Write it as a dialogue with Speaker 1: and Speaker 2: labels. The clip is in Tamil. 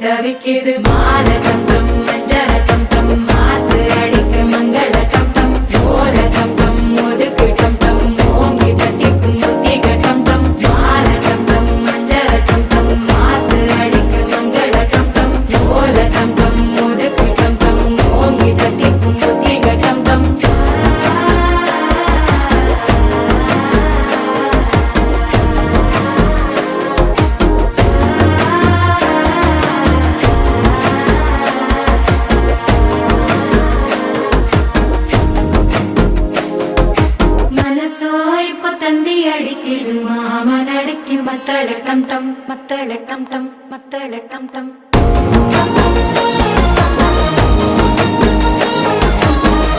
Speaker 1: தவிக்குது மால டம் டம் மஞ்சள டம் டம் மாத்து அடிக்க மங்கள டம் டம் ஓல டம் டம் ஒதுக்கு டம் டம் ஓங்கி தட்டிக்கும் முத்திக டம் டம் மால டம் டம் மஞ்சள டம் டம் மாத்து அடிக்க மங்கள டம் டம் ஓல டம் டம் ஒதுக்கு டம் டம் ஓங்கி தட்டிக்கும் முத்திக டம் டம் இப்போ தந்தி அடிக்குது மாமன் அடிக்கு மத்தள டம் டம் மத்தள டம் டம் மத்தள டம் டம்